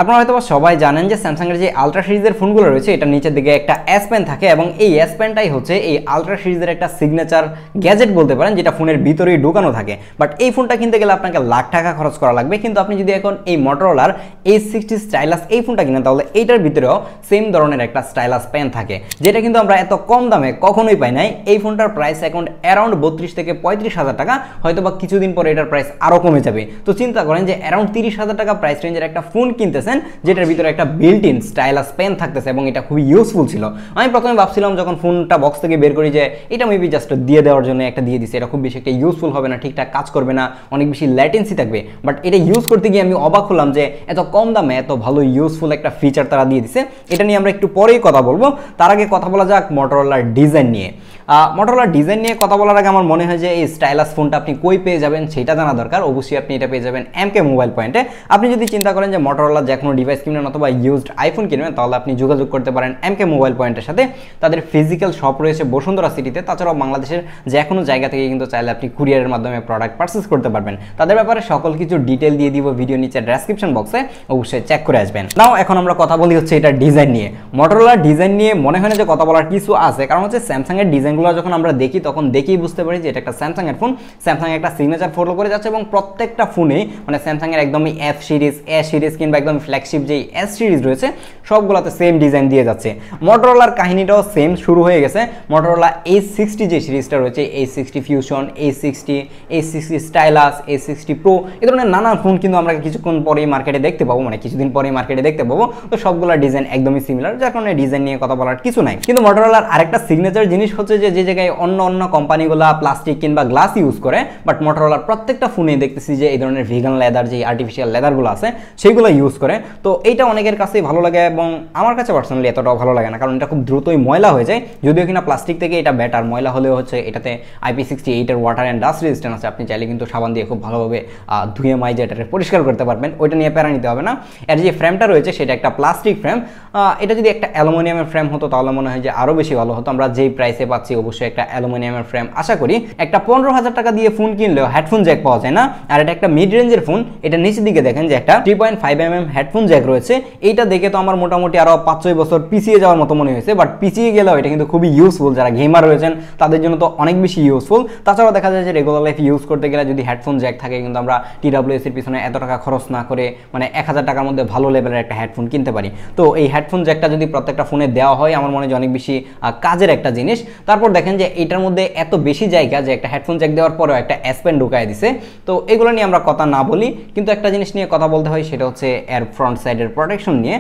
আপনারা হয়তো সবাই জানেন যে স্যামসাংয়ের যে আলট্রা সিরিজের ফোনগুলো রয়েছে এটা নিচের দিকে একটা এস পেন থাকে এবং এই এস পেনটাই হচ্ছে এই আলট্রা সিরিজের একটা সিগনেচার গ্যাজেট বলতে পারেন, যেটা ফোনের ভিতরেই ঢোকানো থাকে। বাট এই ফোনটা কিনতে গেলে আপনাকে লাখ টাকা খরচ করা লাগবে, কিন্তু আপনি যদি এখন এই মোটরোলার A60 স্টাইলাস এই ফোনটা কিনেন তাহলে এইটার ভিতরেও সেম ধরনের একটা স্টাইলাস পেন থাকে, যেটা কিন্তু আমরা এত কম দামে কখনোই পাই নাই। এই ফোনটার প্রাইস এখন অ্যারাউন্ড 32 থেকে 35,000 টাকা, হয়তো বা কিছুদিন পরে এটার প্রাইস আরও কমে যাবে। তো চিন্তা করেন যে অ্যারাউন্ড 30,000 টাকা প্রাইস রেঞ্জের একটা ফোন কিনতেছেন যেটার ভিতরে একটা বিল্ট ইন স্টাইলাস পেন থাকতেছে এবং এটা খুবই ইউজফুল ছিল। আমি প্রথমে ভাবছিলাম যখন ফোনটা বক্স থেকে বের করি যে এটা মেবি জাস্ট দিয়ে দেওয়ার জন্য একটা দিয়ে দিছে, এটা খুব বেশি একটা ইউজফুল হবে না, ঠিকঠাক কাজ করবে না, অনেক বেশি ল্যাটেন্সি থাকবে। বাট এটা ইউজ করতে গিয়ে আমি অবাক হলাম যে এত কম দামে এত ভালো ইউজফুল একটা ফিচার তারা দিয়ে দিছে। এটা নিয়ে আমরা একটু পরেই কথা বলবো, তার আগে কথা বলা যাক মোটরোলার ডিজাইন নিয়ে। মোটরোলার ডিজাইন নিয়ে কথা বলার আগে আমার মনে হয় যে এই স্টাইলাস ফোনটা আপনি কই পেয়ে যাবেন সেটা জানা দরকার। অবশ্যই আপনি এটা পেয়ে যাবেন MK মোবাইল পয়েন্টে। আপনি যদি চিন্তা করেন যে মোটরোলার যে কোনো ডিভাইস কিনবেন অথবা ইউজড আইফোন কিনবেন তাহলে আপনি যোগাযোগ করতে পারেন MK মোবাইল পয়েন্টের সাথে। তাদের ফিজিক্যাল শপ রয়েছে বসুন্ধরা সিটিতে, তাছাড়াও বাংলাদেশের যে কোনো জায়গা থেকে কিন্তু চাইলে আপনি কুরিয়ারের মাধ্যমে প্রোডাক্ট পারচেস করতে পারবেন। তাদের ব্যাপারে সকল কিছু ডিটেল দিয়ে দিব ভিডিও নিচে ডেসক্রিপশন বক্সে, অবশ্যই চেক করে আসবেন। নাও এখন আমরা কথা বলি হচ্ছে এটা ডিজাইন নিয়ে। মোটরোলার ডিজাইন নিয়ে মনে হয় না যে কথা বলার কিছু আছে, কারণ হচ্ছে স্যামসাংয়ের ডিজাইনগুলো যখন আমরা দেখি তখন দেখেই বুঝতে পারি যে এটা একটা স্যামসাংয়ের ফোন, স্যামসাং একটা সিগনেচার ফলো করে যাচ্ছে এবং প্রত্যেকটা ফোনে মানে স্যামসাংয়ের একদমই F সিরিজ, A সিরিজ কিংবা একদম ফ্ল্যাগশিপ যেই S সিরিজ রয়েছে সবগুলোতে সেম ডিজাইন দিয়ে যাচ্ছে। মোটরোলার কাহিনীটাও সেম শুরু হয়ে গেছে। মোটরোলা A60 যে সিরিজটা রয়েছে, A60 fusion, A60 stylus, A60 pro, এই ধরনের নানা ফোন কিন্তু আমরা কিছুক্ষণ পরেই মার্কেটে দেখতে পাবো, মানে কিছুদিন পরেই মার্কেটে দেখতে পাবো। তো সবগুলোর ডিজাইন একদমই সিমিলার, যার কারণে ডিজাইন নিয়ে কথা বলার কিছু নাই। কিন্তু মোটরোলার আরেকটা সিগনেচার জিনিস হচ্ছে যে যে জায়গায় অন্য কোম্পানিগুলো প্লাস্টিক কিংবা গ্লাস ইউজ করে, বাট মোটরোলার প্রত্যেকটা ফোনে দেখতেছি যে এই ধরনের ভিগান লেদার, যে আর্টিফিশিয়াল লেদারগুলো আছে সেগুলো ইউজ করে। তো এইটা অনেকের কাছেই ভালো লাগে এবং আমার কাছে পার্সোনালি এতটাও ভালো লাগে না, কারণ এটা খুব দ্রুতই ময়লা হয়ে যায়। যদিও কিনা প্লাস্টিক থেকে এটা বেটার, ময়লা হলেও হচ্ছে এটাতে IP68 এর ওয়াটার অ্যান্ড ডাস্ট রেজিস্ট্যান্স আছে। আপনি চাইলে কিন্তু সাবান দিয়ে খুব ভালোভাবে ধুয়ে মাইজে এটাকে পরিষ্কার করতে পারবেন, ওইটা নিয়ে প্যারা নিতে হবে না। এর যে ফ্রেমটা রয়েছে সেটা একটা প্লাস্টিক ফ্রেম, এটা যদি একটা অ্যালুমিনিয়ামের ফ্রেম হতো তাহলে মনে হয় যে আরও বেশি ভালো হতো। আমরা যেই প্রাইসে পাচ্ছি অবশ্যই একটা অ্যালুমিনিয়ামের ফ্রেম আশা করি। একটা 15,000 টাকা দিয়ে ফোন কিনলেও হেডফোন জ্যাক পাওয়া যায় না, আর এটা একটা মিড রেঞ্জের ফোন। এটা নিচের দিকে দেখেন যে একটা 3.5mm হেডফোন জ্যাক রয়েছে। এইটা দেখে তো আমার মোটামুটি আরও 5-6 বছর পিছিয়ে যাওয়ার মতো মনে হয়েছে, বাট পিছিয়ে গেলেও এটা কিন্তু খুবই ইউজফুল। যারা গেমার রয়েছেন তাদের জন্য তো অনেক বেশি ইউজফুল। তাছাড়াও দেখা যায় যে রেগুলার লাইফ ইউজ করতে গেলে যদি হেডফোন জ্যাক থাকে কিন্তু আমরা TWS এর পিছনে এত টাকা খরচ না করে মানে 1000 টাকার মধ্যে ভালো লেভেলের একটা হেডফোন কিনতে পারি। তো এই হেডফোন জ্যাকটা যদি প্রত্যেকটা ফোনে দেওয়া হয় আমার মনে হয় অনেক বেশি কাজের একটা জিনিস। তারপর দেখেন যে এটার মধ্যে এত বেশি জায়গা যে একটা হেডফোন জ্যাক দেওয়ার পরেও একটা S পেন ঢুকায় দিছে। তো এগুলো নিয়ে আমরা কথা না বলি, কিন্তু একটা জিনিস নিয়ে কথা বলতে হয়, সেটা হচ্ছে এর ফ্রন্ট সাইডের প্রোটেকশন নিয়ে।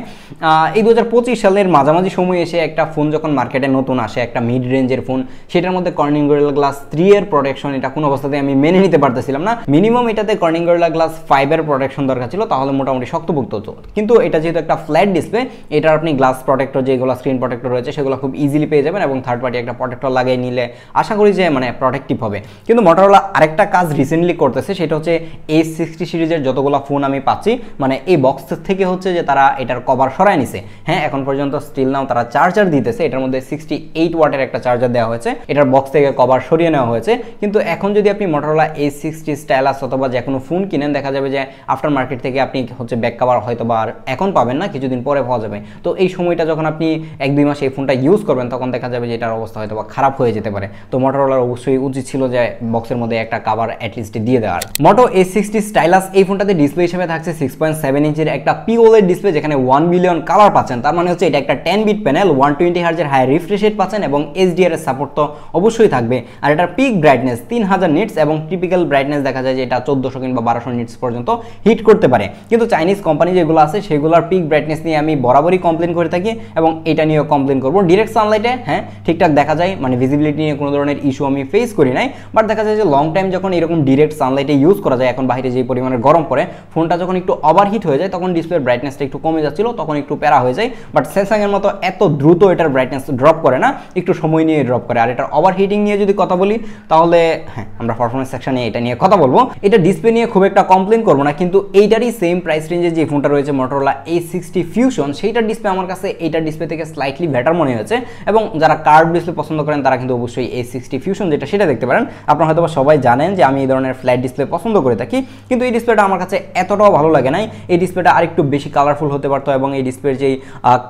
এই 2025 সালের মাঝামাঝি সময় এসে একটা ফোন যখন মার্কেটে নতুন আসে, একটা মিড রেঞ্জের ফোন, সেটার মধ্যে কর্নিং গরিলা গ্লাস 3 এর প্রোটেকশন, এটা কোনো অবস্থাতে আমি মেনে নিতে পারতেছিলাম না। মিনিমাম এটাতে কর্নিং গরিলা গ্লাস 5 এর প্রোটেকশন দরকার ছিল, তাহলে মোটামুটি শক্তপোক্ত হতো। কিন্তু এটা যেহেতু একটা ফ্ল্যাট ডিসপ্লে, এটার আপনি গ্লাস প্রোটেক্টর যেগুলো স্ক্রিন প্রোটেক্টর রয়েছে সেগুলো খুব ইজিলি পেয়ে যাবেন এবং থার্ড পার্টি একটা প্রোটেক্টর লাগিয়ে নিলে আশা করি যে মানে প্রোটেক্টিভ হবে। কিন্তু মোটরোলা আরেকটা কাজ রিসেন্টলি করতেছে, সেটা হচ্ছে A60 সিরিজের যতগুলো ফোন আমি পাচ্ছি মানে এই বক্স থেকে হচ্ছে যে তারা এটার কভার সরায় নিছে। হ্যাঁ, এখন পর্যন্ত স্টিল নাও তারা চার্জার দিতেছে, এটার মধ্যে 68 ওয়াটের একটা চার্জার দেওয়া হয়েছে, এটার বক্স থেকে কভার সরিয়ে নেওয়া হয়েছে। কিন্তু এখন যদি আপনি মোটরোলা A60 স্টাইলাস অথবা যে কোনো ফোন কিনেন দেখা যাবে যে আফটার মার্কেট থেকে আপনি হচ্ছে ব্যাক কভার হয়তো বা এখন পাবেন না, কিছুদিন পরে পাওয়া যাবে। তো এই সময়টা যখন আপনি 1-2 মাস এই ফোনটা ইউজ করবেন তখন দেখা যাবে যে এটার অবস্থা হয়তো বা খারাপ হয়ে যেতে পারে। তো মোটরোলার অবশ্যই উচিত ছিল যে বক্সের মধ্যে একটা কভার অ্যাটলিস্ট দিয়ে দেওয়ার। মোটো A60 স্টাইলাস এই ফোনটাতে ডিসপ্লে হিসেবে থাকছে 6.7 ইঞ্চির একটা POLED ডিসপ্লে, যেখানে 1 বিলিয়ন কালার পাচ্ছেন। তার মানে হচ্ছে এটা একটা 10 বিট প্যানেল, 120 হার্জের হাই রিফ্রেশ রেট পাচ্ছেন এবং HDR এর সাপোর্ট তো অবশ্যই থাকবে। আর এটার পিক ব্রাইটনেস 3000 নিটস এবং টিপিক্যাল ব্রাইটনেস দেখা যায় যে এটা 1400 কিংবা 1200 নিটস পর্যন্ত হিট করতে পারে। কিন্তু চাইনিজ কোম্পানি যেগুলো আছে সেগুলোর পিক ব্রাইটনেস নিয়ে আমি বরাবরই কমপ্লেন করে থাকি এবং এটা নিয়েও কমপ্লেন করবো। ডিরেক্ট সানলাইটে হ্যাঁ ঠিকঠাক দেখা যায়, মানে ভিজিবিলিটি নিয়ে কোনো ধরনের ইস্যু আমি ফেস করি নাই। বাট দেখা যায় যে লং টাইম যখন এরকম ডিরেক্ট সানলাইটে ইউজ করা যায়, এখন বাইরে যে পরিমাণে গরম পড়ে, ফোনটা যখন একটু ওভারহিট হয়ে যায় তখন ডিসপ্লের ব্রাইটনেসটা একটু কমে যাচ্ছিল, তখন একটু প্যারা হয়ে যায়। বাট স্যামসাং এর মতো এত দ্রুত এটার ব্রাইটনেস ড্রপ করে না, একটু সময় নিয়ে ড্রপ করে। আর এটার ওভারহিটিং নিয়ে যদি কথা বলি তাহলে হ্যাঁ আমরা পারফরমেন্স সেকশনে এটা নিয়ে কথা বলবো। এটা ডিসপ্লে নিয়ে খুব একটা কমপ্লেন করবো না, কিন্তু এইটারই সেম প্রাইস রেঞ্জে যে ফোনটা রয়েছে মোটরোলা A60 ফিউশন, সেইটার ডিসপ্লে আমার কাছে এইটার ডিসপ্লে থেকে স্লাইটলি বেটার মনে হয়েছে। এবং যারা কার্ভ ডিসপ্লে পছন্দ করেন করেন তারা কিন্তু অবশ্যই A60 Fusion যেটা সেটা দেখতে পারেন। আপনারা হয়তো সবাই জানেন যে আমি এই ধরনের ফ্ল্যাট ডিসপ্লে পছন্দ করে থাকি, কিন্তু এই ডিসপ্লেটা আমার কাছে এতটাও ভালো লাগে নাই। এই ডিসপ্লেটা আরেকটু বেশি কালারফুল হতে পারতো এবং এই ডিসপ্লের যেই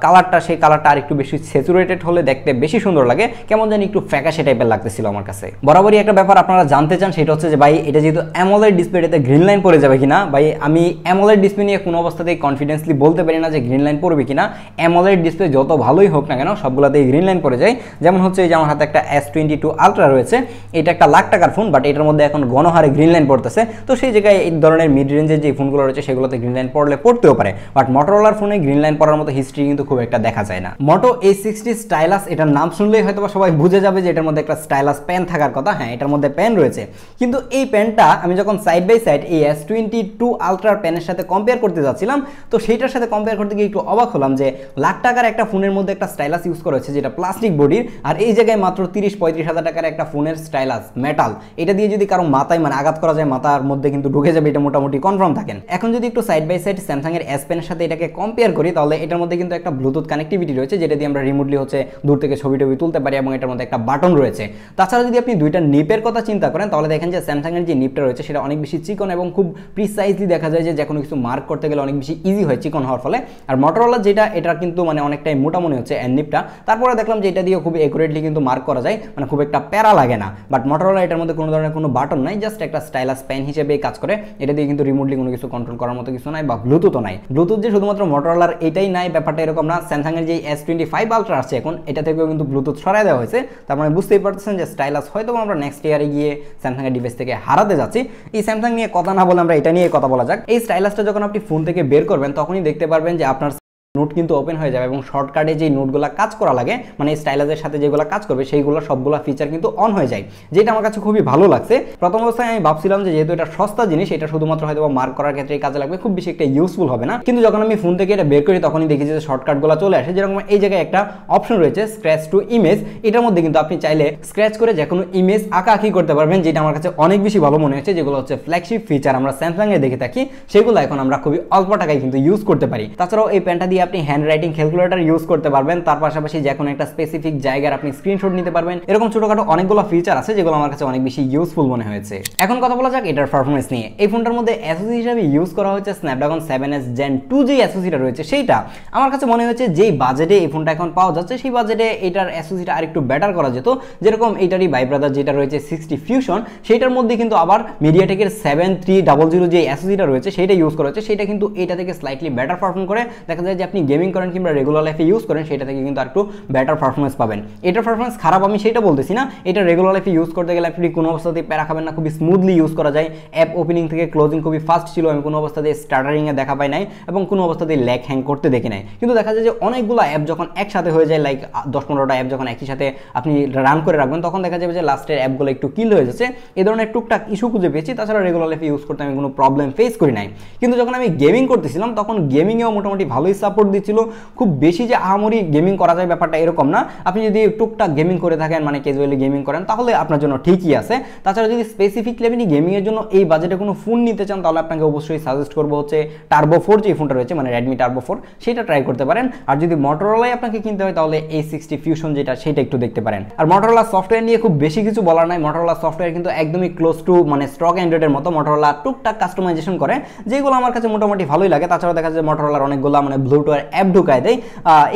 কালারটা সেই কালারটা আরেকটু বেশি স্যাচুরেটেড হলে দেখতে বেশি সুন্দর লাগে, কেমন জানি একটু ফ্যাকাশে টাইপের লাগতেছিল আমার কাছে। বরাবরই একটা ব্যাপার আপনারা জানতে চান, সেটা হচ্ছে যে ভাই এটা যেহেতু অ্যামোলেড ডিসপ্লে, এটাতে গ্রিন লাইন পড়ে যাবে কিনা। ভাই আমি অ্যামোলেড ডিসপ্লে নিয়ে কোনো অবস্থাতেই কনফিডেন্সলি বলতে পারি না যে গ্রিন লাইন পড়বে কিনা। অ্যামোলেড ডিসপ্লে যত ভালোই হোক না কেন সবগুলোতেই গ্রিন লাইন পড়ে যায়। যেমন হচ্ছে এই যে আমার হাতে একটা S22 Ultra রয়েছে, এটা একটা লাখ টাকার ফোন, বাট এটার মধ্যে এখন গণহারে গ্রিন লাইন পড়তেছে। তো সেই জায়গায় এই ধরনের মিড রেঞ্জের যে ফোনগুলো রয়েছে সেগুলোতে গ্রিন লাইন পড়লে পড়তেও পারে, বাট মোটরোলার ফোনে গ্রিন লাইন পড়ার মতো হিস্ট্রি কিন্তু খুব একটা দেখা যায় না। মোটো A60 স্টাইলাস, এটার নাম শুনলেই হয়তো সবাই বুঝে যাবে যে এটার মধ্যে একটা স্টাইলাস পেন থাকার কথা। হ্যাঁ, এটার মধ্যে পেন রয়েছে, কিন্তু এই পেনটা আমি যখন সাইড বাই সাইড এই S22 Ultraর পেনের সাথে কম্পেয়ার করতে যাচ্ছিলাম, তো সেইটার সাথে কম্পেয়ার করতে গিয়ে একটু অবাক হলাম যে লাখ টাকার একটা ফোনের মধ্যে একটা স্টাইলাস ইউজ করা হয়েছে যেটা প্লাস্টিক বডির, আর এই জায়গায় মাত্র 30-35 হাজার টাকার একটা ফোনের স্টাইলাস মেটাল। এটা দিয়ে যদি কারো মাথায় মানে আঘাত করা যায়, মাথার মধ্যে কিন্তু ঢুকে যাবে, এটা মোটামুটি কনফার্ম থাকেন। এখন যদি একটু সাইড বাই সাইড স্যামসাং এর S পেনের সাথে এটাকে কম্পেয়ার করি, তাহলে এটার মধ্যে কিন্তু একটা ব্লুটুথ কানেক্টিভিটি রয়েছে, যেটা দিয়ে আমরা রিমোটলি হচ্ছে দূর থেকে ছবি টবি তুলতে পারি, এবং এটার মধ্যে একটা বাটন রয়েছে। তাছাড়া যদি আপনি দুইটা নিপের কথা চিন্তা করেন, তাহলে দেখেন যে স্যামসাং এর যে নিপটা রয়েছে সেটা অনেক বেশি চিকন এবং খুব প্রিসাইজলি দেখা যায় যে কোনো কিছু মার্ক করতে গেলে অনেক বেশি ইজি হয় চিকন হওয়ার ফলে। আর মোটরোলা যেটা, এটা কিন্তু মানে অনেকটাই মোটা মনে হচ্ছে এর নিপটা। তারপরে দেখলাম যে এটা দিয়ে খুব একুরেটলি কিন্তু মার্ক করা যায়, মানে খুব একটা প্যারা লাগে না। বাট মোটরোলা এটার মধ্যে কোনো ধরনের কোনো বাটন নাই, জাস্ট একটা স্টাইলাস পেন হিসেবেই কাজ করে। এটা দিয়ে কিন্তু রিমোটলি কোনো কিছু কন্ট্রোল করার মতো কিছু নাই, বা ব্লুটুথও নাই। ব্লুটুথ যে শুধুমাত্র মোটরোলার এটাই নাই ব্যাপারটা এরকম না। স্যামসাং এর যে S25 Ultra আসছে এখন, এটা থেকেও কিন্তু ব্লুটুথ সরাই দেওয়া হয়েছে। তার মানে বুঝতেই পারতেছেন যে স্টাইলাস হয়তো আমরা নেক্সট ইয়ারে গিয়ে স্যামসাং এর ডিভাইস থেকে হারাতে যাচ্ছি। এই স্যামসাং নিয়ে কথা না বলে আমরা এটা নিয়ে কথা বলা যাক। এই স্টাইলাসটা যখন আপনি ফোন থেকে বের করবেন, তখনই দেখতে পারবেন যে আপনার নোট কিন্তু ওপেন হয়ে যাবে এবং শর্টকাটে যে নোটগুলো কাজ করা লাগে, মানে স্টাইলাসের সাথে যেগুলো কাজ করবে সেইগুলো সবগুলো ফিচার কিন্তু অন হয়ে যায়, যেটা আমার কাছে খুবই ভালো লাগছে। প্রথম অবস্থায় আমি ভাবছিলাম যে যেহেতু এটা সস্তা জিনিস, এটা শুধুমাত্র হয়তো মার্ক করার ক্ষেত্রে কাজে লাগবে, খুব বেশি একটা ইউজফুল হবে না। কিন্তু যখন আমি ফোন থেকে এটা বের করি তখনই দেখি যে শর্টকাটগুলো চলে আসে। যেরকম এই জায়গায় একটা অপশন রয়েছে স্ক্র্যাচ টু ইমেজ, এটার মধ্যে কিন্তু আপনি চাইলে স্ক্র্যাচ করে যে কোনো ইমেজ আঁকাআঁকি করতে পারবেন, যেটা আমার কাছে অনেক বেশি ভালো মনে হচ্ছে। যেগুলো হচ্ছে ফ্ল্যাগশিপ ফিচার আমরা স্যামসাং এ দেখে থাকি, সেগুলো এখন আমরা খুবই অল্প টাকায় কিন্তু ইউজ করতে পারি। তাছাড়াও এই পেনটা দিয়ে আপনি হ্যান্ড রাইটিং ক্যালকুলেটর ইউজ করতে পারবেন, তার পাশাপাশি যে কোনো একটা স্পেসিফিক জায়গার আপনি স্ক্রিনশট নিতে পারবেন। এরকম ছোটখাটো অনেকগুলো ফিচার আছে যেগুলো আমার কাছে অনেক বেশি ইউজফুল মনে হয়েছে। এখন কথা বলা যাক এটার পারফরম্যান্স নিয়ে। এই ফোনটার মধ্যে এসওসি হিসেবে ইউজ করা হয়েছে স্ন্যাপড্রাগন 7S Gen 2 যে এসওসিটা রয়েছে সেইটা। আমার কাছে মনে হয়েছে যেই বাজেটে এই ফোনটা এখন পাওয়া যাচ্ছে সেই বাজেটে এটার এসওসিটা আরেকটু বেটার করা যেত। যেরকম এইটারই ভাই ব্রাদার যেটা রয়েছে 60 Fusion, সেইটার মধ্যে কিন্তু আবার মিডিয়াটেকের 7300 যে এসওসিটা রয়েছে সেইটা ইউজ করা হয়েছে, সেটা কিন্তু এটা থেকে স্লাইটলি বেটার পারফর্ম করে। দেখা যায় যে আপনি গেমিং করেন কিংবা রেগুলার লাইফে ইউজ করেন, সেটা থেকে কিন্তু আরেকটু বেটার পারফরম্যান্স পাবেন। এটার পারফরম্যান্স খারাপ আমি সেটা বলতেছি না, এটা রেগুলার লাইফে ইউজ করতে গেলে আপনি কোনো অবস্থাতেই প্যারা খাবেন না, খুবই স্মুথলি ইউজ করা যায়। অ্যাপ ওপেনিং থেকে ক্লোজিং খুবই ফাস্ট ছিল, আমি কোনো অবস্থাতেই স্টার্টারিংয়ে দেখা পাই নাই এবং কোনো অবস্থাতেই ল্যাগ হ্যাং করতে দেখি নাই। কিন্তু দেখা যায় যে অনেকগুলো অ্যাপ যখন একসাথে হয়ে যায়, লাইক 10-15টা অ্যাপ যখন একই সাথে আপনি রান করে রাখবেন, তখন দেখা যাবে যে লাস্টের অ্যাপগুলো একটু কিল হয়ে যাচ্ছে। এই ধরনের টুকটাক ইস্যু খুঁজে পেয়েছি, তাছাড়া রেগুলার লাইফে ইউজ করতে আমি কোনো প্রবলেম ফেস করি নাই। কিন্তু যখন আমি গেমিং করতেছিলাম তখন গেমিংয়েও মোটামুটি ভালোই সাপোর্ট দিচ্ছিল। খুব বেশি যে আহামরি গেমিং করা যায় ব্যাপারটা এরকম না। আপনি যদি টুকটাক গেমিং করে থাকেন, মানে ক্যাজুয়ালি গেমিং করেন, তাহলে আপনার জন্য ঠিকই আছে। তাছাড়া যদি স্পেসিফিকলি আপনি গেমিংয়ের জন্য এই বাজেটে কোনো ফোন নিতে চান, তাহলে আপনাকে অবশ্যই সাজেস্ট করবো হচ্ছে টার্বো 4 যে ফোনটা রয়েছে, মানে রেডমি টার্বো 4, সেটা ট্রাই করতে পারেন। আর যদি মোটরোলাই আপনাকে কিনতে হয় তাহলে A60 Fusion যেটা, সেটা একটু দেখতে পারেন। আর মোটরোলা সফটওয়্যার নিয়ে খুব বেশি কিছু বলার নাই। মোটরোলা সফটওয়্যার কিন্তু একদমই ক্লোজ টু মানে স্টক অ্যান্ড্রয়েডের মতো। মোটরোলা টুকটাক কাস্টমাইজেশন করে, যেগুলো আমার কাছে মোটামুটি ভালোই লাগে। তাছাড়া দেখা যায় মোটরোলার অনেকগুলো মানে ব্লুটুথ অ্যাপ ঢুকায় দেয়,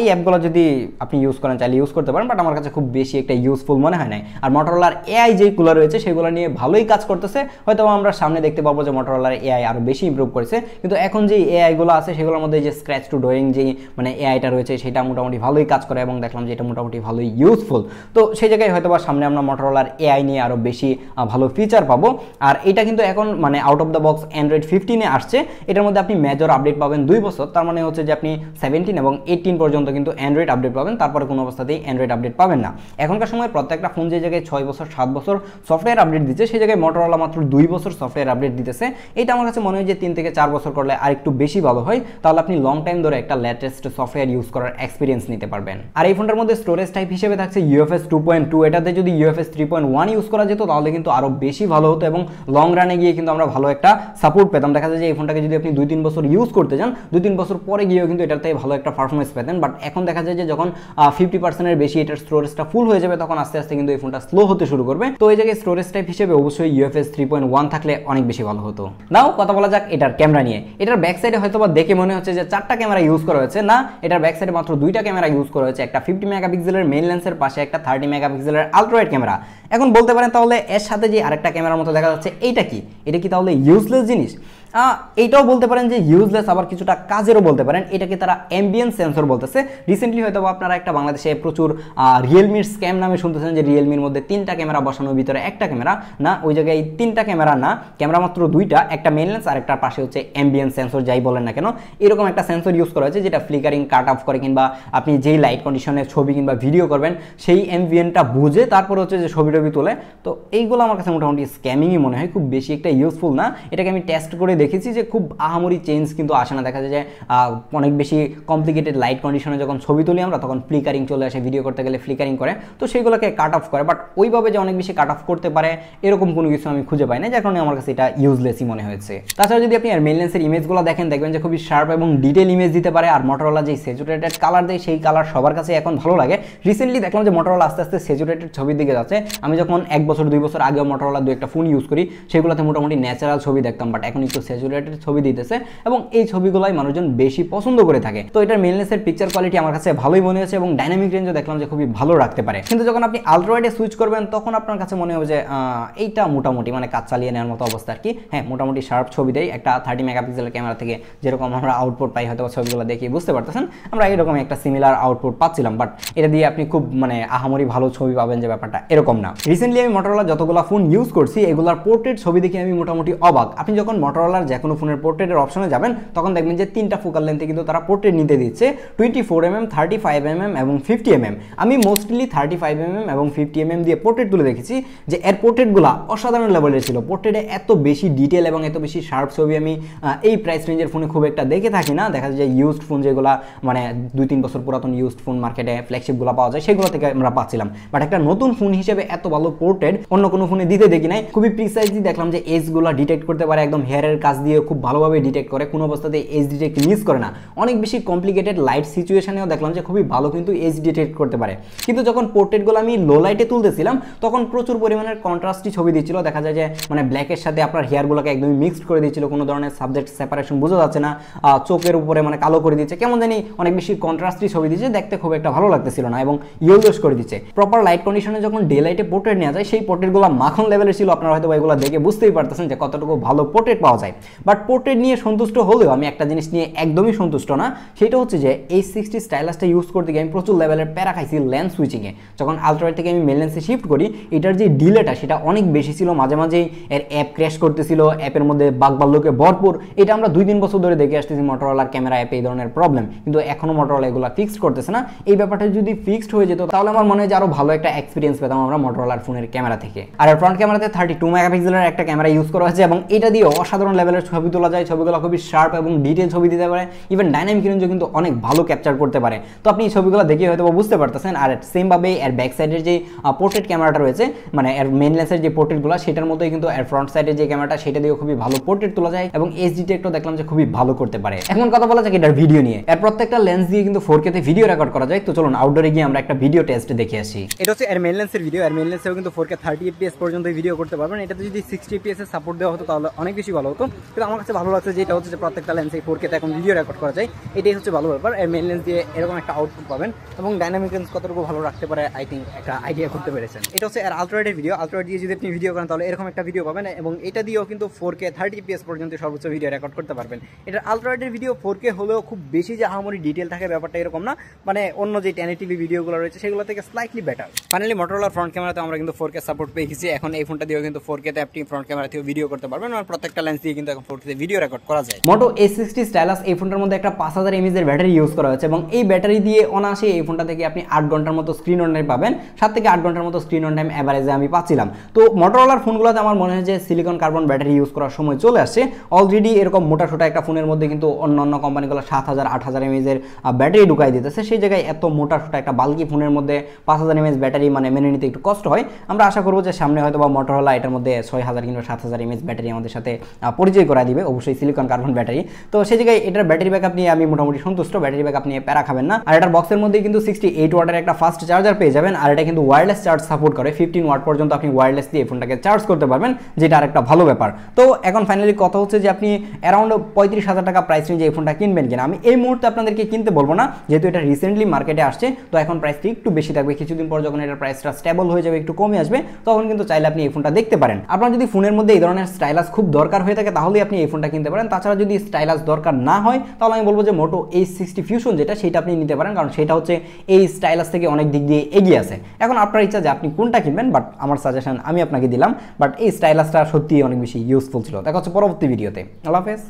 এই অ্যাপগুলো যদি আপনি ইউজ করেন চাইলে ইউজ করতে পারেন, বাট আমার কাছে খুব বেশি একটা ইউজফুল মনে হয় নাই। আর মোটরোলার এআই যেগুলো রয়েছে সেগুলো নিয়ে ভালোই কাজ করতেছে, হয়তো আমরা সামনে দেখতে পাবো যে মোটরোলার এআই আরো বেশি ইমপ্রুভ করেছে। কিন্তু এখন যে এআই গুলো আছে সেগুলোর মধ্যে যে স্ক্র্যাচ টু ড্রয়িং যে মানে এআইটা রয়েছে সেটা মোটামুটি ভালোই কাজ করে এবং দেখলাম যে এটা মোটামুটি ভালোই ইউজফুল। তো সেই জায়গায় হয়তো বা সামনে আমরা মোটরোলার এআই নিয়ে আরো বেশি ভালো ফিচার পাবো। আর এটা কিন্তু এখন মানে out of the box Android 15 আসছে। এটার মধ্যে আপনি মেজর আপডেট পাবেন 2 বছর, তার মানে হচ্ছে যে আপনি 17 এবং 18 পর্যন্ত কিন্তু অ্যান্ড্রয়েড আপডেট পাবেন, তারপরে কোনো অবস্থাতেই অ্যান্ড্রয়েড আপডেট পাবেন না। এখনকার সময় প্রত্যেকটা ফোন যে জায়গায় 6 বছর 7 বছর সফটওয়্যার আপডেট দিচ্ছে, সেই জায়গায় মোটরোলা মাত্র 2 বছর সফটওয়্যার আপডেট দিতেছে। এটা আমার কাছে মনে হয় যে 3 থেকে 4 বছর করলে আর একটু বেশি ভালো হয়, তাহলে আপনি লং টাইম ধরে একটা লেটেস্ট সফটওয়্যার ইউজ করার এক্সপিরিয়েন্স নিতে পারবেন। আর এই ফোনটার মধ্যে স্টোরেজ টাইপ হিসেবে থাকছে UFS 2.2, এটাতে যদি UFS 3.1 ইউজ করা যেত তাহলে কিন্তু আরো বেশি ভালো হতো এবং লং রানে গিয়ে কিন্তু আমরা ভালো একটা সাপোর্ট পেতাম। দেখা যায় যে এই ফোনটাকে যদি আপনি 2-3 বছর ইউজ করতে যান, 2-3 বছর পরে গিয়েও কিন্তু এটাতে ভালো একটা পারফরমেন্স পেতেন, বাট এখন দেখা যায় যে যখন 50%-এর বেশি এটার স্টোরেজটা ফুল হয়ে যাবে তখন আস্তে আস্তে কিন্তু এই ফোনটা স্লো হতে শুরু করবে। তো এই জায়গায় স্টোরেজ টাইপ হিসেবে অবশ্যই UFS 3.1 থাকলে অনেক বেশি ভালো হতো। নাও কথা বলা যাক এটার ক্যামেরা নিয়ে। এটার ব্যাক সাইডে হয়তো বা দেখে মনে হচ্ছে যে 4টা ক্যামেরা ইউজ করা হয়েছে, না, এটার ব্যাক সাইডে মাত্র 2টা ক্যামেরা ইউজ করা হয়েছে। একটা 50 মেগাপিক্সেলের মেইন লেন্সের পাশে একটা 30 মেগাপিক্সেলের আলট্রা ওয়াইড ক্যামেরা। এখন বলতে পারেন তাহলে এর সাথে যে আরেকটা ক্যামেরার মতো দেখা যাচ্ছে এইটা কি? এটা কি তাহলে ইউজলেস জিনিস? এইটাও বলতে পারেন যে ইউজলেস, আবার কিছুটা কাজেরও বলতে পারেন। এটাকে তারা অ্যাম্বিয়েন্ট সেন্সর বলতেছে। রিসেন্টলি হয়তো আপনারা একটা বাংলাদেশে প্রচুর রিয়েলমির স্ক্যাম নামে শুনতেছেন যে রিয়েলমির মধ্যে 3টা ক্যামেরা বসানোর ভিতরে একটা ক্যামেরা, না, ওই জায়গায় 3টা ক্যামেরা না, ক্যামেরা মাত্র 2টা, একটা মেইন লেন্স আর একটার পাশে হচ্ছে অ্যাম্বিয়েন্ট সেন্সর, যাই বলেন না কেন এরকম একটা সেন্সর ইউজ করা হয়েছে যেটা ফ্লিকারিং, কাট অফ করে, কিংবা আপনি যেই লাইট কন্ডিশনে ছবি কিংবা ভিডিও করবেন সেই অ্যাম্বিয়েন্টটা বুঝে তারপর হচ্ছে যে ছবি টবি তোলে। তো এইগুলো আমার কাছে মোটামুটি স্ক্যামিংই মনে হয়, খুব বেশি একটা ইউজফুল না। এটাকে আমি টেস্ট করে দেখেছি যে খুব আহামরি চেঞ্জ কিন্তু আসে না। দেখা যায় যে অনেক বেশি কমপ্লিকেটেড লাইট কন্ডিশনে যখন ছবি তুলি আমরা তখন ফ্লিকারিং চলে আসে, ভিডিও করতে গেলে ফ্লিকারিং করে, তো সেইগুলোকে কাট অফ করে। বাট ওইভাবে যে অনেক বেশি কাট অফ করতে পারে এরকম কোনো কিছু আমি খুঁজে পাই না, যার কারণে আমার কাছে এটা ইউজলেসই মনে হয়েছে। তাছাড়া যদি আপনি আর মেইন লেন্সের ইমেজগুলো দেখেন, দেখবেন যে খুবই শার্প এবং ডিটেল ইমেজ দিতে পারে। আর মোটরোলা যে স্যাচুরেটেড কালার দেয় সেই কালার সবার কাছে এখন ভালো লাগে। রিসেন্টলি দেখলাম যে মোটরোলা আস্তে আস্তে স্যাচুরেটেড ছবির দিকে যাচ্ছে। আমি যখন 1 বছর 2 বছর আগেও মোটরোলা 2 একটা ফোন ইউজ করি সেগুলোতে মোটামুটি ন্যাচারাল ছবি দেখতাম, বাট এখন একটু স্যাচুরেটেড ছবি দিতেছে এবং এই ছবিগুলাই মানুষজন বেশি পছন্দ করে থাকে। তো এটার মেইন লেন্সের পিকচার কোয়ালিটি আমার কাছে ভালোই মনে হয়েছে এবং ডাইনামিক রেঞ্জও দেখলাম যে খুবই ভালো রাখতে পারে। কিন্তু যখন আপনি আলট্রা ওয়াইডে সুইচ করবেন তখন আপনার কাছে মনে হবে যে এইটা মোটামুটি মানে কাজ চালিয়ে নেওয়ার মতো অবস্থা আর কি। হ্যাঁ, মোটামুটি শার্প ছবি দেয় একটা 30 মেগাপিক্সেলের ক্যামেরা থেকে যেরকম আমরা আউটপুট পাই, হয়তো ছবিগুলো দেখে বুঝতে পারতেছেন আমরা এরকম একটা সিমিলার আউটপুট পাচ্ছিলাম, বাট এটা দিয়ে আপনি খুব মানে আহামরি ভালো ছবি পাবেন যে ব্যাপারটা এরকম না। রিসেন্টলি আমি মোটরোলা যতগুলো ফোন ইউজ করছি এগুলোর পোর্ট্রেট ছবি দেখে আমি মোটামুটি অবাক। আপনি যখন মোটরোলার যে কোনো ফোনের পোর্ট্রেটের অপশনে যাবেন তখন দেখবেন যে 3টা ফোকাল লেন্থে কিন্তু তারা পোর্ট্রেট নিতে দিচ্ছে, 24mm, 35mm এবং 50mm। আমি মোস্টলি 35mm এবং 50mm দিয়ে পোর্ট্রেট তুলে দেখেছি যে এর পোর্ট্রেটগুলো অসাধারণ লেভেলের ছিল। পোর্ট্রেটে এত বেশি ডিটেল এবং এত বেশি শার্প ছবি আমি এই প্রাইস রেঞ্জের ফোনে খুব একটা দেখে থাকি না। দেখা যায় যে ইউজড ফোন যেগুলো মানে 2-3 বছর পুরাতন ইউজড ফোন মার্কেটে ফ্ল্যাগশিপগুলো পাওয়া যায় সেগুলো থেকে আমরা পাচ্ছিলাম, বাট একটা নতুন ফোন হিসেবে এত ভালো পোর্ট্রেট অন্য কোনো ফোনে দিতে দেখি নাই। খুবই প্রিসাইজলি দেখলাম যে এজগুলো ডিটেক্ট করতে পারে, একদম হেয়ারের কাজ দিয়ে খুব ভালোভাবে ডিটেক্ট করে, কোনো অবস্থাতে এজ ডিটেক্ট মিস করে না। অনেক বেশি কমপ্লিকেটেড লাইট সিচুয়েশনেও দেখলাম যে খুবই ভালো কিন্তু এজ ডিটেক্ট করতে পারে। কিন্তু যখন পোর্ট্রেটগুলো আমি লো লাইটে তুলতেছিলাম তখন প্রচুর পরিমাণের কন্ট্রাস্টি ছবি দিচ্ছিল। দেখা যায় যে মানে ব্ল্যাকের সাথে আপনার হেয়ারগুলোকে একদমই মিক্সড করে দিচ্ছিল, কোনো ধরনের সাবজেক্ট সেপারেশন বোঝা যাচ্ছে না, চোখের উপরে মানে কালো করে দিচ্ছে, কেমন জানি অনেক বেশি কন্ট্রাস্টি ছবি দিচ্ছে, দেখতে খুব একটা ভালো লাগতেছিল না এবং ইয়েলোস করে দিচ্ছে। প্রপার লাইট কন্ডিশনে যখন ডে লাইটে পোর্ট্রেট নেওয়া যায় সেই পোর্ট্রেটগুলো মাখন লেভেলের ছিল। আপনারা হয়তো এগুলো দেখে বুঝতেই পারতেছেন যে কতটুকু ভালো পোর্ট্রেট পাওয়া যায়। বাট পোর্ট্রেট নিয়ে সন্তুষ্ট হলেও আমি একটা জিনিস নিয়ে একদমই সন্তুষ্ট না, সেটা হচ্ছে যে এই 60 স্টাইলাসটা ইউজ করতে গিয়ে আমি প্রচুর লেভেলের প্যারা খাইছি লেন্স সুইচিংয়ে। যখন আলট্রা ওয়াইড থেকে আমি মেইন লেন্সে শিফট করি এটার যে ডিলেটা সেটা অনেক বেশি ছিল, মাঝে মাঝেই এর অ্যাপ ক্র্যাশ করতেছিল, অ্যাপের মধ্যে বাগবাল্যকে ভরপুর। এটা আমরা 2-3 বছর ধরে দেখে আসতেছি মোটরোলার ক্যামেরা অ্যাপে এই ধরনের প্রবলেম, কিন্তু এখনো মোটরোলা এগুলো ফিক্সড করতেছে না। এই ব্যাপারটা যদি ফিক্সড হয়ে যেত তাহলে আমার মনে হয় যে আরো ভালো একটা এক্সপিরিয়েন্স পেতাম আমরা মোটরোলার ফোনের ক্যামেরা থেকে। আর ফ্রন্ট ক্যামেরাতে 32 মেগাপিক্সেলের একটা ক্যামেরা ইউজ করা হয়েছে এবং এটা দিয়ে অসাধারণ লেভেলের ছবি তোলা যায়, ছবিগুলো খুবই শার্প এবং ডিটেল ছবি দিতে পারে, ইভেন ডাইনামিক রেঞ্জও কিন্তু অনেক ভালো ক্যাপচার করতে পারে। তো আপনি এই ছবিগুলো দেখে হয়তো বুঝতে পারতেছেন। আর সেম ভাবে এর ব্যাক সাইডের যে পোর্ট্রেট ক্যামেরাটা রয়েছে মানে এর মেইন লেন্সের যে পোর্ট্রেটগুলো সেটার মতোই কিন্তু এর ফ্রন্ট সাইডের যে ক্যামেরাটা সেটা দিয়েও খুবই ভালো পোর্ট্রেট তোলা যায় এবং এজ ডিটেক্টও দেখলাম যে খুবই ভালো করতে পারে। এখন কথা বলা যাক এটার ভিডিও নিয়ে। এর প্রত্যেকটা লেন্স দিয়ে কিন্তু 4K তে ভিডিও রেকর্ড করা যায়। তো চলুন আউটডোরে গিয়ে আমরা একটা ভিডিও টেস্ট দেখে আসি। এটা হচ্ছে এর মেইন লেন্সের ভিডিও। এর মেইন লেন্সেও কিন্তু 4K 30 fps পর্যন্ত ভিডিও করতে পারবেন। এটাতে যদি 60 fps এর সাপোর্ট দেওয়া হতো তাহলে অনেক বেশি ভালো হতো, কিন্তু আমার কাছে ভালো লাগছে যে এটা হচ্ছে যে প্রত্যেকটা লেন্সে 4K তে এখন ভিডিও রেকর্ড করা যায়। এটাই হচ্ছে ভালো ব্যাপার। এর মেইন লেন্স দিয়ে এরকম একটা আউটপুট পাবেন এবং ডাইনামিক রেঞ্জ কতটুকু ভালো রাখতে পারে আই থিঙ্ক একটা আইডিয়া করতে পেরেছেন। এটা হচ্ছে এর আলট্রা ওয়াইডের ভিডিও। আলট্রা ওয়াইড দিয়ে যদি আপনি ভিডিও করেন তাহলে এরকম একটা ভিডিও পাবেন এবং এটা দিয়েও কিন্তু 4K 30 fps পর্যন্ত সর্বোচ্চ ভিডিও রেকর্ড করতে পারবেন। এটার আলট্রা ওয়াইডের ভিডিও 4K হলেও খুব বেশি যে আহামরি ডিটেল থাকে ব্যাপারটা এরকম না, মানে অন্য যে 1080p ভিডিওগুলো রয়েছে সেগুলো থেকে স্লাইটলি বেটার। ফাইনালি মোটরোলার ফ্রন্ট ক্যামেরাতে আমরা কিন্তু 4K সাপোর্ট পেয়ে গেছি। এখন এই ফোনটা দিয়েও কিন্তু 4K তে আপনি ফ্রন্ট ক্যামেরা থেকে ভিডিও করতে পারবেন আর প্রত্যেকটা লেন্স দিয়ে কিন্তু এখন 4K তে ভিডিও রেকর্ড করা যায়। মোটো A60 স্টাইলাস এই ফোনটার মধ্যে একটা 5000 mAh এর ব্যাটারি ইউজ করা হয়েছে এবং এই ব্যাটারি দিয়ে অনায়াসে এই ফোনটা থেকে আপনি 8 ঘন্টার মতো স্ক্রিন অন টাইম পাবেন। 7 থেকে 8 ঘন্টার মতো স্ক্রিন অন টাইম এভারেজে আমি পাচ্ছিলাম। তো মোটরোলার ফোনগুলোতে আমার মনে হয় যে সিলিকন কার্বন ব্যাটারি ইউজ করার সময় চলে আসছে। অলরেডি এরকম মোটা সোটা একটা ফোনের মধ্যে কিন্তু অন্য কোম্পানিগুলো 7000-8000 mAh এর ব্যাটারি ঢুকাই দিতেছে। সেই জায়গায় এত মোটা সোটা একটা বাল্কি ফোনের মধ্যে 5000 mAh ব্যাটারি মানে মেনে নিতে একটু কষ্ট হয়। আমরা আশা করবো যে সামনে হয়তো বা মোটরোলা এটার মধ্যে 6000 কিংবা 7000 mAh ব্যাটারি আমাদের সাথে পরিচয় করা দিবে অবশ্যই সিলিকন কার্বন ব্যাটারি। তো সেই জায়গায় এটার ব্যাটারি ব্যাকআপ নিয়ে আমি মোটামুটি সন্তুষ্ট, ব্যাটারি ব্যাকআপ নিয়ে প্যারা খাবেন না। আর এটার বক্সের মধ্যে কিন্তু 68 ওয়াটের একটা ফাস্ট চার্জার পেয়ে যাবেন, আর এটা কিন্তু ওয়্যারলেস চার্জ সাপোর্ট করে, 15 ওয়াট পর্যন্ত আপনি ওয়্যারলেস দিয়ে ফোনটাকে চার্জ করতে পারবেন, যেটা আরেকটা ভালো ব্যাপার। তো এখন ফাইনালি কথা হচ্ছে যে আপনি অ্যারাউন্ড 35,000 টাকা প্রাইস রেঞ্জে এই ফোনটা কিনবেন কিনা। আমি এই মুহূর্তে আপনাদেরকে কিনতে বলবো না, যেহেতু এটা রিসেন্টলি মার্কেটে আসছে, তো এখন প্রাইসটি একটু বেশি থাকবে। কিছুদিন পর যখন এটার প্রাইসটা স্টেবল হয়ে যাবে, একটু কমে আসবে, তখন কিন্তু চাইলে আপনি এই ফোনটা দেখতে পারেন। আপনার যদি ফোনের মধ্যে এই ধরনের স্টাইলাস খুব দরকার হয়ে থাকে তাহলে আপনি এই ফোনটা কিনতে পারেন। তাছাড়া যদি স্টাইলাস দরকার না হয় তাহলে আমি বলবো যে মোটো H60 ফিউশন যেটা, সেটা আপনি নিতে পারেন, কারণ সেটা হচ্ছে এই স্টাইলাস থেকে অনেক দিক দিয়ে এগিয়ে আছে। এখন আপনার ইচ্ছা যে আপনি কোনটা কিনবেন, বাট আমার সাজেশন আমি আপনাকে দিলাম। বাট এই স্টাইলাসটা সত্যিই অনেক বেশি ইউজফুল ছিল। দেখা হচ্ছে পরবর্তী ভিডিওতে। আল্লাহ হাফেজ।